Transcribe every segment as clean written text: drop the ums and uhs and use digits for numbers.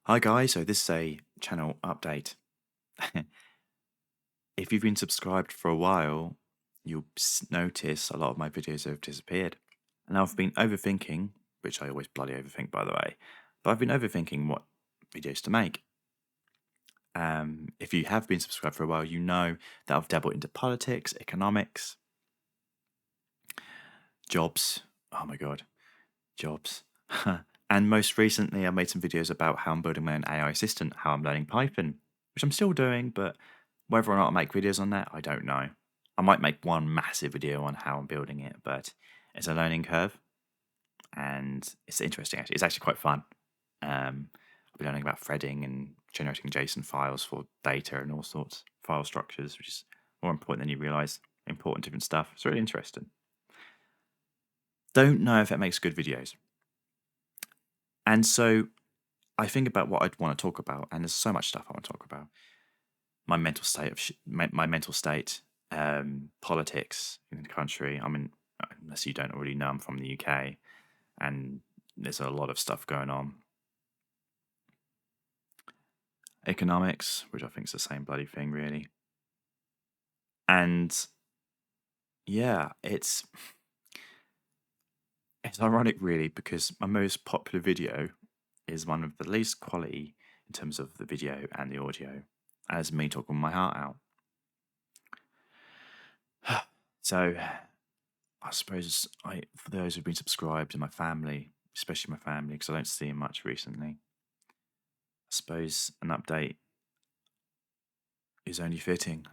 Hi guys, so this is a channel update. If you've been subscribed for a while, you'll notice a lot of my videos have disappeared. And I've been overthinking, which I always bloody overthink by the way, but I've been overthinking what videos to make. If you have been subscribed for a while, you know that I've dabbled into politics, economics, jobs. Oh my god, jobs. And most recently, I made some videos about how I'm building my own AI assistant, how I'm learning Python, which I'm still doing, but whether or not I make videos on that, I don't know. I might make one massive video on how I'm building it, but it's a learning curve and it's interesting actually. It's actually quite fun. I've been learning about threading and generating JSON files for data and all sorts, file structures, which is more important than you realize. Important different stuff. It's really interesting. Don't know if it makes good videos. And so I think about what I'd want to talk about, and there's so much stuff I want to talk about. My mental state of my mental state, politics in the country. I mean, unless you don't already know, I'm from the UK, and there's a lot of stuff going on. Economics, which I think is the same bloody thing, really. And yeah, it's ironic, really, because my most popular video is one of the least quality in terms of the video and the audio, as me talking my heart out. So I suppose for those who've been subscribed and my family, especially my family, because I don't see them much recently, I suppose an update is only fitting.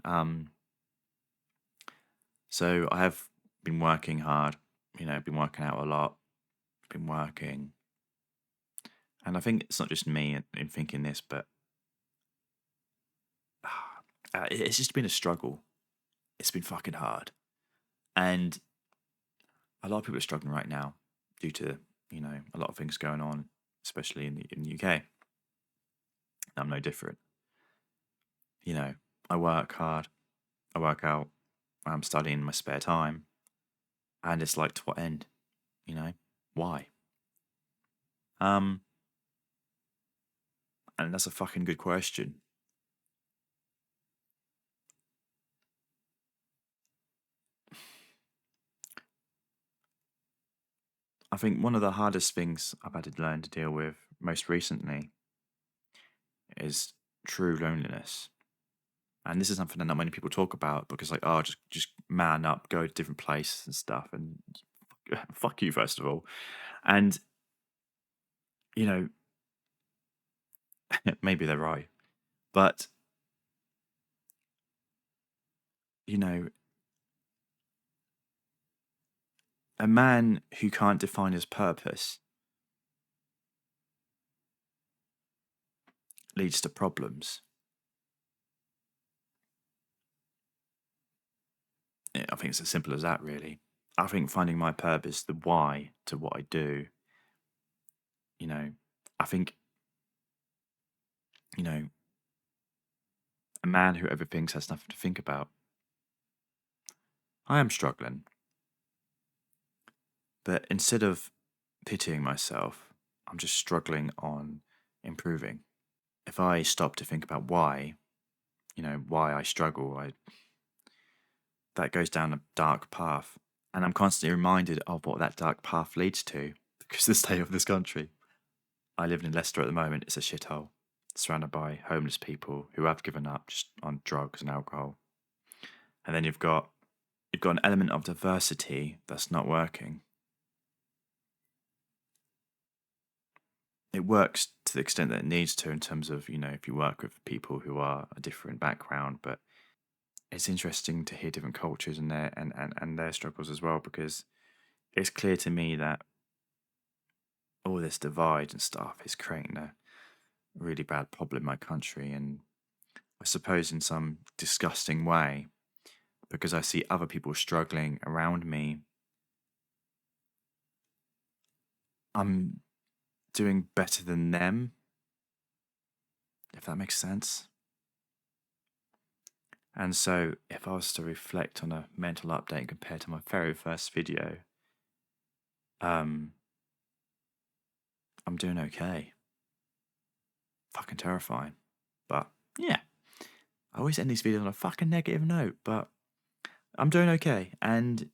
So I have been working hard, been working out a lot, been working, and I think it's not just me in thinking this, but it's just been a struggle. It's been fucking hard, and a lot of people are struggling right now due to a lot of things going on, especially in the UK. I'm no different. I work hard, I work out, I'm studying in my spare time, and it's like, to what end? Why? Um, and that's a fucking good question. I think one of the hardest things I've had to learn to deal with most recently is true loneliness. And this is something that not many people talk about because, like, oh, just man up, go to different places and stuff, and fuck you first of all. And you know, maybe they're right, but you know, a man who can't define his purpose leads to problems. Yeah, I think it's as simple as that, really. I think finding my purpose, the why to what I do, you know, I think, you know, a man who overthinks has nothing to think about. I am struggling, but instead of pitying myself, I'm just struggling on improving. If I stop to think about why, why I struggle, that goes down a dark path. And I'm constantly reminded of what that dark path leads to because of the state of this country. I live in Leicester at the moment. It's a shithole, surrounded by homeless people who have given up just on drugs and alcohol. And then you've got an element of diversity that's not working. It works to the extent that it needs to in terms of, if you work with people who are a different background, but it's interesting to hear different cultures and their struggles as well, because it's clear to me that all this divide and stuff is creating a really bad problem in my country, and I suppose in some disgusting way, because I see other people struggling around me, I'm doing better than them, if that makes sense. And so if I was to reflect on a mental update compared to my very first video, um, I'm doing okay. fucking terrifying. But yeah, I always end these videos on a fucking negative note, but I'm doing okay, and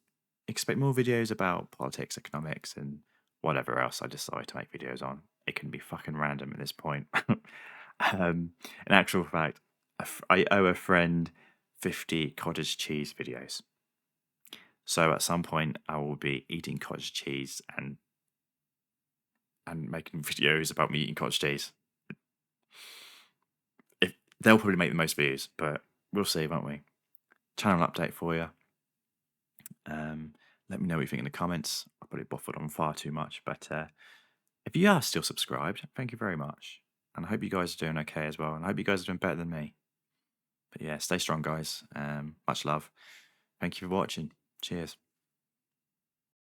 expect more videos about politics, economics, and whatever else I decide to make videos on. It can be fucking random at this point. In actual fact, I owe a friend 50 cottage cheese videos. So at some point, I will be eating cottage cheese and making videos about me eating cottage cheese. If they'll probably make the most views, but we'll see, won't we? Channel update for you. Let me know what you think in the comments. I probably buffered on far too much, but if you are still subscribed, thank you very much. And I hope you guys are doing okay as well. And I hope you guys are doing better than me. But yeah, stay strong, guys. Much love. Thank you for watching. Cheers.